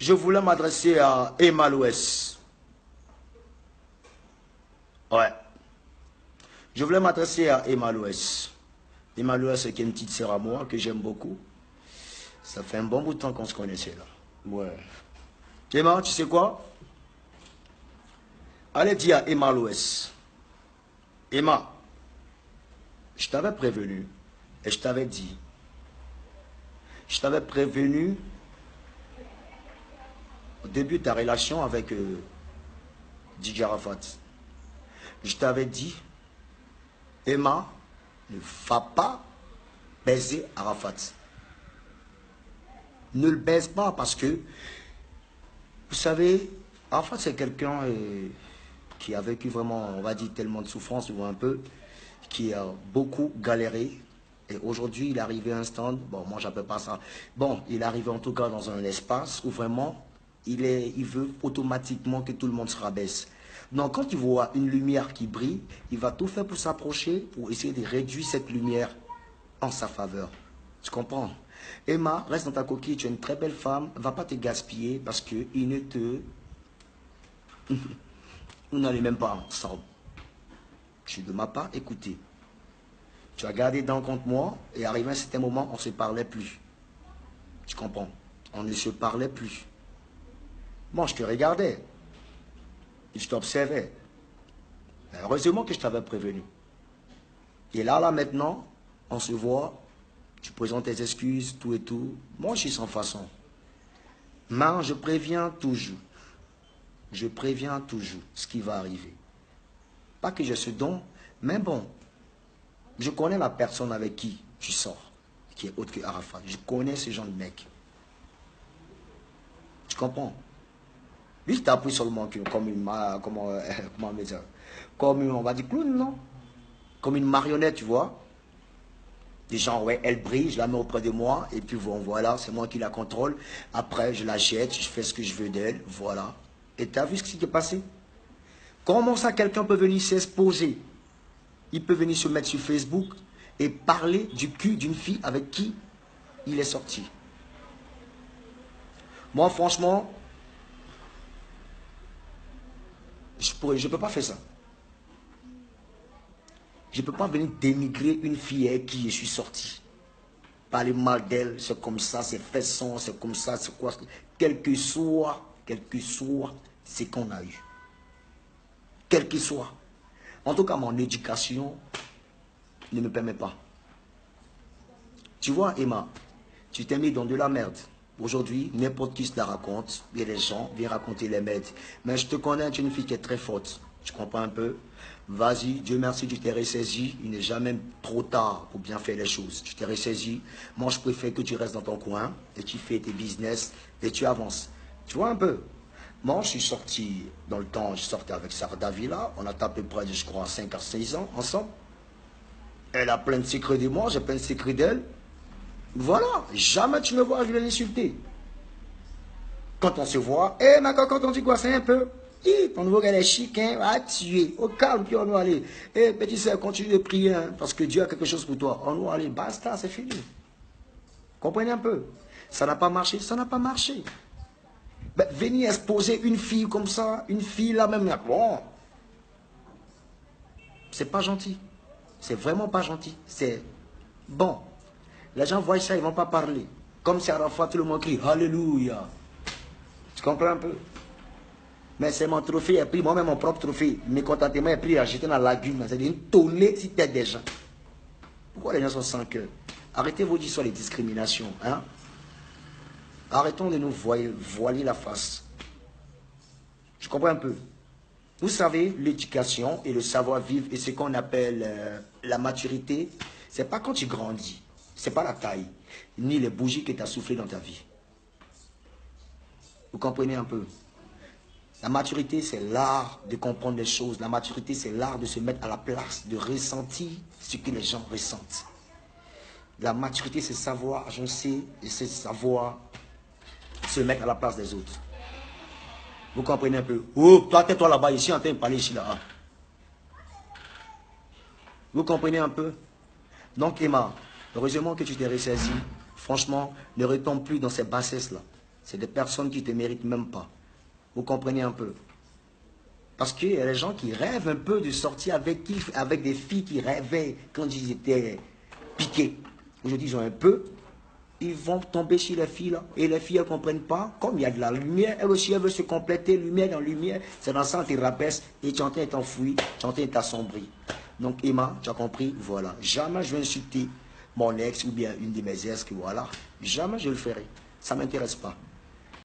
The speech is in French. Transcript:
Je voulais m'adresser à Emma Louès. Ouais. Je voulais m'adresser à Emma Louès. Emma Louès, c'est une petite sœur à moi que j'aime beaucoup. Ça fait un bon bout de temps qu'on se connaissait là. Ouais. Emma, tu sais quoi? Allez dire à Emma Louès. Emma, je t'avais prévenu et je t'avais dit. Je t'avais prévenu au début de ta relation avec DJ Arafat. Je t'avais dit, Emma ne va pas baiser Arafat. Ne le baise pas parce que, vous savez, Arafat c'est quelqu'un qui a vécu vraiment, on va dire, tellement de souffrance, ou un peu, qui a beaucoup galéré. Et aujourd'hui, il est arrivé à un stand, bon, moi, j'appelle pas ça. Bon, il est arrivé en tout cas dans un espace où vraiment, il veut automatiquement que tout le monde se rabaisse. Donc, quand il voit une lumière qui brille, il va tout faire pour s'approcher, pour essayer de réduire cette lumière en sa faveur. Tu comprends? Emma, reste dans ta coquille, tu es une très belle femme, va pas te gaspiller parce qu'il ne te... Nous n'allons même pas ensemble. Je suis de ma part, écoutez. Tu as gardé dans contre moi et arrivé à un certain moment, on ne se parlait plus. Tu comprends? On ne se parlait plus. Bon, je te regardais. Et je t'observais. Heureusement que je t'avais prévenu. Et là, maintenant, on se voit. Tu présentes tes excuses, tout et tout. Moi, je suis sans façon. Mais je préviens toujours. Je préviens toujours ce qui va arriver. Pas que je suis don, mais bon, je connais la personne avec qui tu sors, qui est autre que Arafat. Je connais ce genre de mec. Tu comprends? Lui, il t'a pris seulement comme une, comment dire, comme une, on va dire clown, non? Comme une marionnette, tu vois? Des gens, ouais, elle brille, je la mets auprès de moi, et puis bon, voilà, c'est moi qui la contrôle. Après, je la jette, je fais ce que je veux d'elle, voilà. Et tu as vu ce qui s'est passé? Comment ça, quelqu'un peut venir s'exposer? Il peut venir se mettre sur Facebook et parler du cul d'une fille avec qui il est sorti. Moi, franchement, je ne peux pas faire ça. Je ne peux pas venir dénigrer une fille avec qui je suis sorti. Parler mal d'elle, c'est comme ça, c'est façon, c'est comme ça, c'est quoi. Quel que soit ce qu'on a eu. Quel que soit. En tout cas, mon éducation ne me permet pas. Tu vois, Emma, tu t'es mis dans de la merde. Aujourd'hui, n'importe qui se la raconte. Et les gens viennent raconter les merdes. Mais je te connais, tu es une fille qui est très forte. Tu comprends un peu? Vas-y, Dieu merci, tu t'es ressaisi. Il n'est jamais trop tard pour bien faire les choses. Tu t'es ressaisi. Moi, je préfère que tu restes dans ton coin et tu fais tes business et tu avances. Tu vois un peu? Moi, je suis sorti dans le temps, je sortais avec Sarah Davila. On a tapé près de, je crois, 5 à 6 ans ensemble. Elle a plein de secrets de moi, j'ai plein de secrets d'elle. Voilà, jamais tu me vois, je vais l'insulter. Quand on se voit, mais quand on dit quoi, c'est un peu. Ton nouveau gars est chic, hein, va tuer. Au calme, puis on va aller. Petit sœur, continue de prier, hein, parce que Dieu a quelque chose pour toi. On va aller, basta, c'est fini. Comprenez un peu? Ça n'a pas marché, ça n'a pas marché. Ben, venir exposer une fille comme ça, une fille là même, bon, c'est pas gentil. C'est vraiment pas gentil. C'est bon. Les gens voient ça, ils ne vont pas parler. Comme si à la fois tout le monde crie Alléluia. Tu comprends un peu? Mais c'est mon trophée, est pris, moi-même mon propre trophée. Mécontentement est pris à jeter dans la lagune. C'est une tollée si tête des gens. Pourquoi les gens sont sans cœur? Arrêtez vos histoires de discrimination. Hein? Arrêtons de nous voiler la face. Je comprends un peu. Vous savez, l'éducation et le savoir-vivre et ce qu'on appelle la maturité, c'est pas quand tu grandis. C'est pas la taille, ni les bougies que tu as soufflées dans ta vie. Vous comprenez un peu? La maturité, c'est l'art de comprendre les choses. La maturité, c'est l'art de se mettre à la place, de ressentir ce que les gens ressentent. La maturité, c'est savoir agencer et c'est savoir se mettre à la place des autres. Vous comprenez un peu? Oh, toi, tais-toi là-bas, ici, en train de parler ici, là. Vous comprenez un peu? Donc, Emma, heureusement que tu t'es ressaisi. Franchement, ne retombe plus dans ces bassesses-là. C'est des personnes qui ne te méritent même pas. Vous comprenez un peu? Parce qu'il y a des gens qui rêvent un peu de sortir avec des filles qui rêvaient quand ils étaient piqués. Aujourd'hui, ils ont un peu, ils vont tomber sur les filles là. Et les filles, elles ne comprennent pas. Comme il y a de la lumière, elles aussi, elles veulent se compléter, lumière dans lumière. C'est dans ça qu'on te rabaisse et tu es en train de t'enfouir, tu es en train de t'assombrir. Donc Emma, tu as compris? Voilà. Jamais je vais insulter mon ex ou bien une de mes ex, voilà. Jamais je le ferai. Ça ne m'intéresse pas.